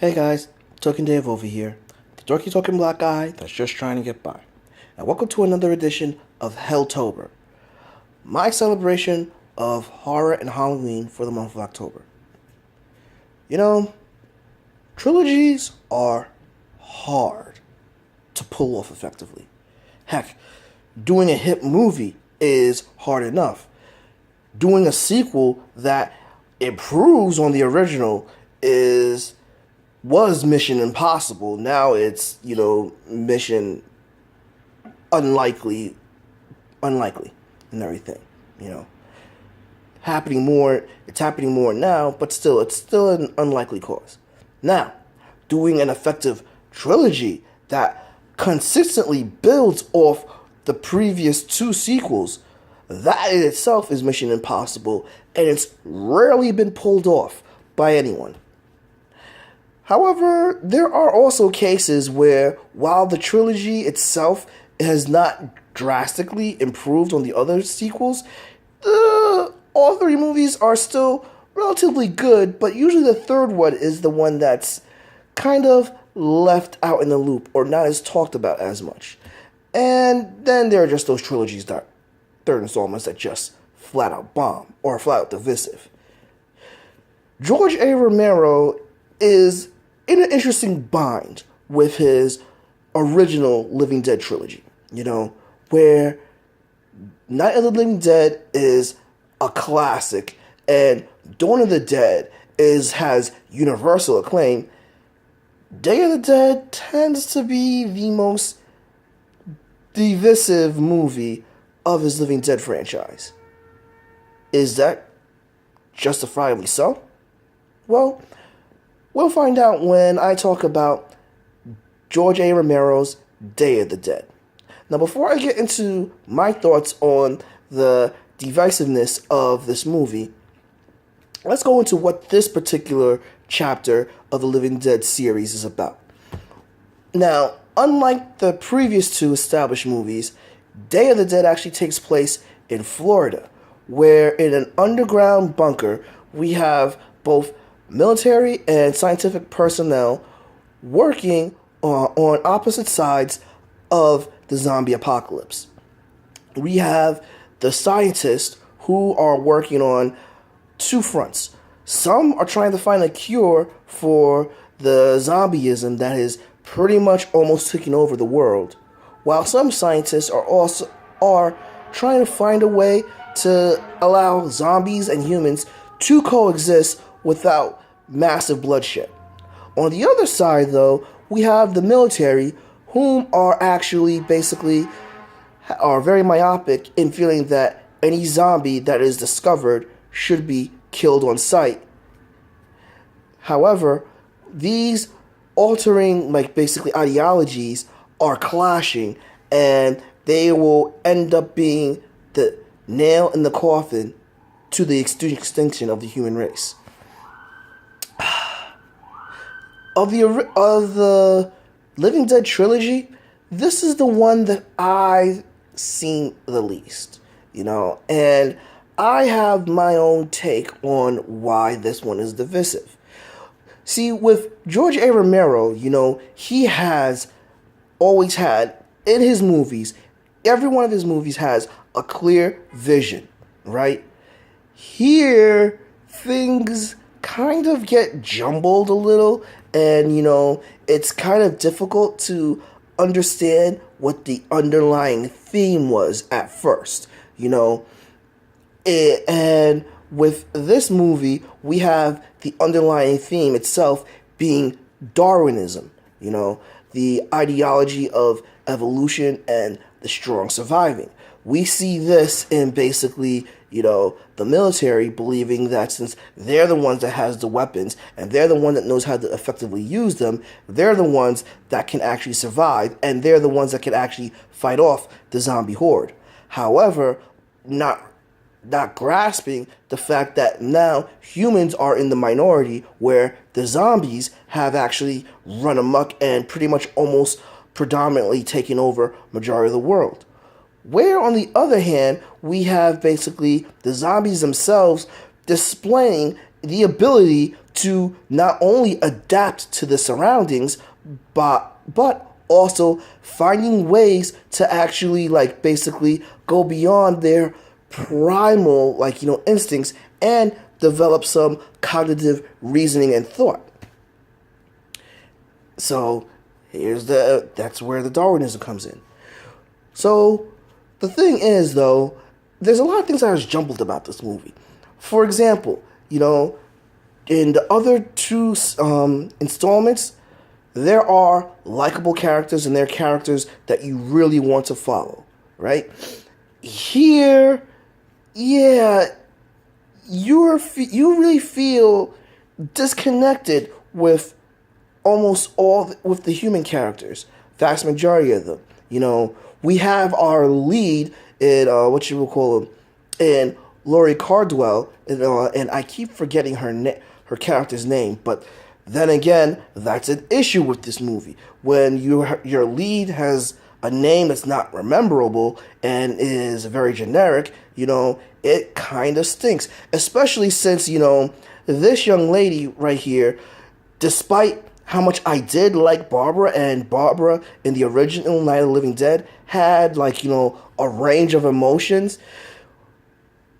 Hey guys, Token Dave over here, the dorky token black guy that's just trying to get by. And welcome to another edition of Helltober, my celebration of horror and Halloween for the month of October. You know, trilogies are hard to pull off effectively. Heck, doing a hit movie is hard enough. Doing a sequel that improves on the original was Mission Impossible. Now it's, mission unlikely and everything, it's happening more now, but still, it's still an unlikely cause. Now, doing an effective trilogy that consistently builds off the previous two sequels, that in itself is Mission Impossible, and it's rarely been pulled off by anyone. However, there are also cases where, while the trilogy itself has not drastically improved on the other sequels, all three movies are still relatively good, but usually the third one is the one that's kind of left out in the loop or not as talked about as much. And then there are just those trilogies that third installments that just flat out bomb or flat out divisive. George A. Romero is in an interesting bind with his original Living Dead trilogy, where Night of the Living Dead is a classic and Dawn of the Dead has universal acclaim. Day of the Dead tends to be the most divisive movie of his Living Dead franchise. Is that justifiably so? Well, we'll find out when I talk about George A. Romero's Day of the Dead. Now, before I get into my thoughts on the divisiveness of this movie, let's go into what this particular chapter of the Living Dead series is about. Now, unlike the previous two established movies, Day of the Dead actually takes place in Florida, where in an underground bunker we have both military and scientific personnel working on opposite sides of the zombie apocalypse. We have the scientists who are working on two fronts. Some are trying to find a cure for the zombieism that is pretty much almost taking over the world, while some scientists are trying to find a way to allow zombies and humans to coexist without massive bloodshed. On the other side, though, we have the military, whom are actually are very myopic in feeling that any zombie that is discovered should be killed on sight. However, these altering ideologies are clashing, and they will end up being the nail in the coffin to the extinction of the human race. Of the Living Dead trilogy, this is the one that I've seen the least, and I have my own take on why this one is divisive. See, with George A. Romero, he has always had, in his movies, every one of his movies has a clear vision, right? Here, things kind of get jumbled a little, and, it's kind of difficult to understand what the underlying theme was at first, and with this movie, we have the underlying theme itself being Darwinism, the ideology of evolution and the strong surviving. We see this in basically, the military believing that since they're the ones that has the weapons and they're the one that knows how to effectively use them, they're the ones that can actually survive and they're the ones that can actually fight off the zombie horde. However, not grasping the fact that now humans are in the minority, where the zombies have actually run amok and pretty much almost predominantly taken over majority of the world. Where, on the other hand, we have basically the zombies themselves displaying the ability to not only adapt to the surroundings, but also finding ways to actually like basically go beyond their primal instincts and develop some cognitive reasoning and thought. So that's where the Darwinism comes in. So the thing is, though, there's a lot of things that was jumbled about this movie. For example, in the other two installments, there are likable characters and they're characters that you really want to follow, right? Here, yeah, you really feel disconnected with with the human characters, vast majority of them. We have our lead in in Laurie Cardwell, and I keep forgetting her character's name, but then again, that's an issue with this movie. When your lead has a name that's not memorable and is very generic, it kind of stinks. Especially since, this young lady right here, despite how much I did like Barbara, and Barbara in the original Night of the Living Dead had a range of emotions,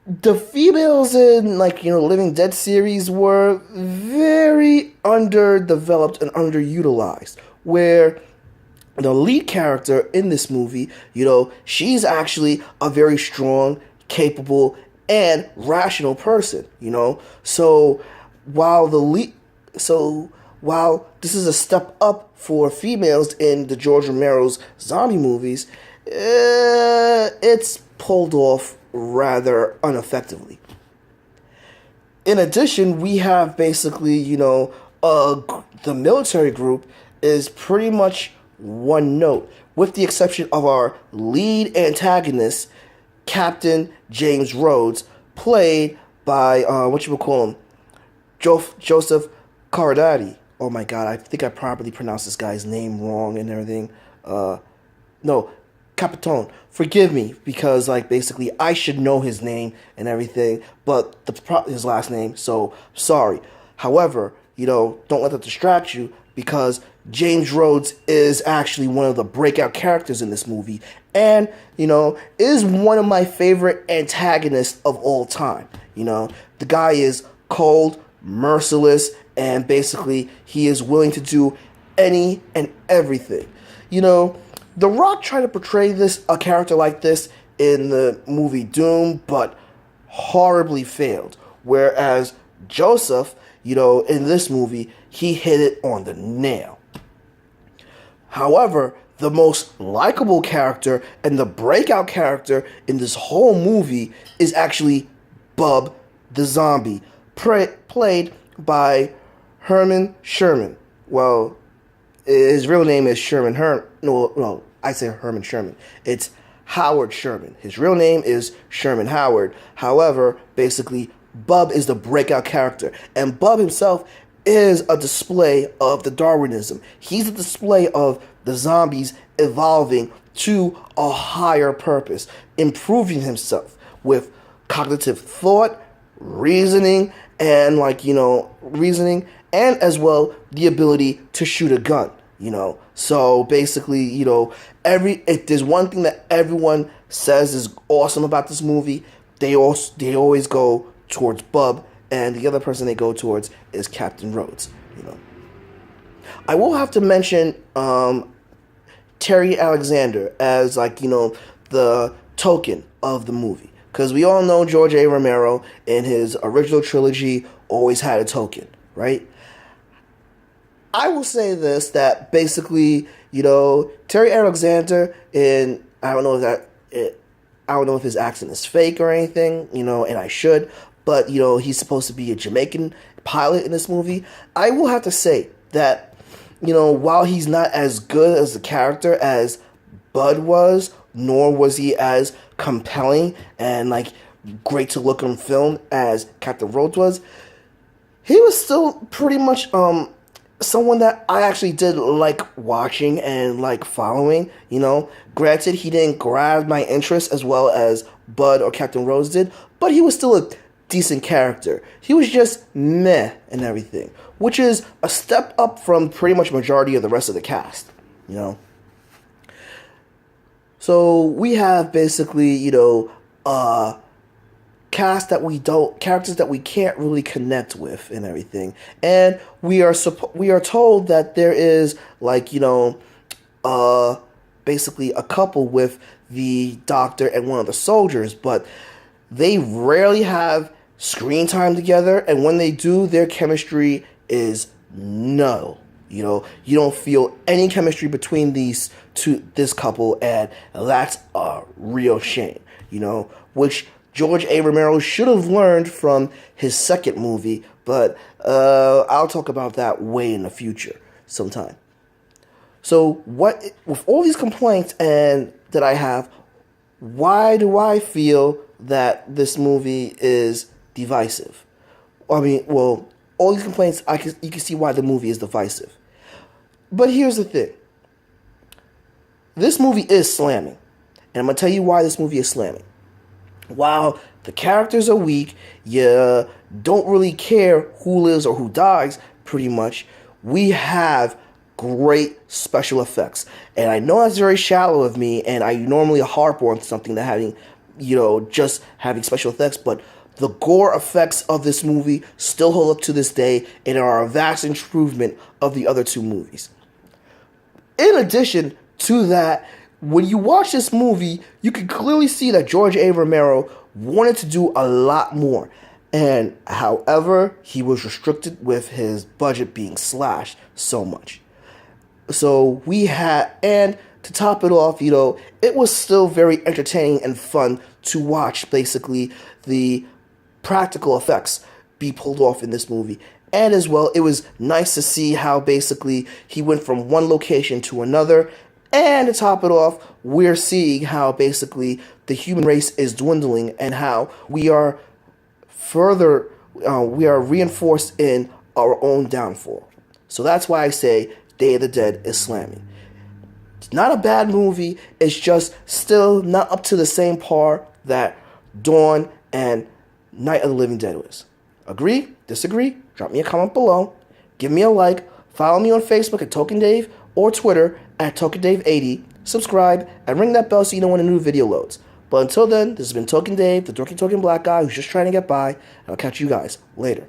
the females in Living Dead series were very underdeveloped and underutilized, where the lead character in this movie, she's actually a very strong, capable, and rational person, So while while this is a step up for females in the George Romero's zombie movies, it's pulled off rather ineffectively. In addition, we have basically, the military group is pretty much one note, with the exception of our lead antagonist, Captain James Rhodes, played by, Joseph Cardati. Oh my god, I think I probably pronounced this guy's name wrong and everything. No, Capitone. Forgive me, because basically I should know his name and everything, but his last name, so sorry. However, don't let that distract you, because James Rhodes is actually one of the breakout characters in this movie, and, is one of my favorite antagonists of all time. The guy is cold, merciless, and basically he is willing to do any and everything. The Rock tried to portray a character like this in the movie Doom, but horribly failed. Whereas Joseph, in this movie, he hit it on the nail. However, the most likable character and the breakout character in this whole movie is actually Bub the Zombie, played by Herman Sherman. Well, his real name is Sherman No, I say Herman Sherman. It's Howard Sherman. His real name is Sherman Howard. However, basically, Bub is the breakout character. And Bub himself is a display of the Darwinism. He's a display of the zombies evolving to a higher purpose, improving himself with cognitive thought, reasoning, and reasoning, and as well the ability to shoot a gun. So basically, if there's one thing that everyone says is awesome about this movie, they always go towards Bub, and the other person they go towards is Captain Rhodes. I will have to mention Terry Alexander as the token of the movie, because we all know George A. Romero in his original trilogy always had a token, right? I will say this, that basically, Terry Alexander, and I don't know if his accent is fake or anything, and I should, but, he's supposed to be a Jamaican pilot in this movie. I will have to say that, while he's not as good as the character as Bud was, nor was he as compelling and, great to look on film as Captain Rhodes was, he was still pretty much, someone that I actually did like watching and following. Granted, he didn't grab my interest as well as Bud or Captain Rhodes did, but he was still a decent character. He was just meh and everything, which is a step up from pretty much majority of the rest of the cast, you know. So we have basically, you know, characters that we can't really connect with and everything, and we are told that there is, like, you know, basically a couple with the doctor and one of the soldiers, but they rarely have screen time together, and when they do, their chemistry is null. You know, you don't feel any chemistry between this couple, and that's a real shame, you know, which George A. Romero should have learned from his second movie, but I'll talk about that way in the future sometime. So with all these complaints that I have, why do I feel that this movie is divisive? I mean, well, all these complaints, you can see why the movie is divisive. But here's the thing. This movie is slamming. And I'm going to tell you why this movie is slamming. While the characters are weak, you don't really care who lives or who dies, pretty much, we have great special effects. And I know that's very shallow of me, and I normally harp on something that having, you know, just having special effects, but the gore effects of this movie still hold up to this day and are a vast improvement of the other two movies. In addition to that, when you watch this movie, you can clearly see that George A. Romero wanted to do a lot more. And however, he was restricted with his budget being slashed so much. So and to top it off, you know, it was still very entertaining and fun to watch, basically, the practical effects be pulled off in this movie. And as well, it was nice to see how basically he went from one location to another. And to top it off, we're seeing how basically the human race is dwindling and how we are reinforced in our own downfall. So that's why I say Day of the Dead is slamming. It's not a bad movie. It's just still not up to the same par that Dawn and Night of the Living Dead was. Agree? Disagree? Drop me a comment below. Give me a like. Follow me on Facebook at Token Dave or Twitter at TokenDave80. Subscribe and ring that bell so you know when a new video loads. But until then, this has been Token Dave, the dorky token black guy who's just trying to get by, and I'll catch you guys later.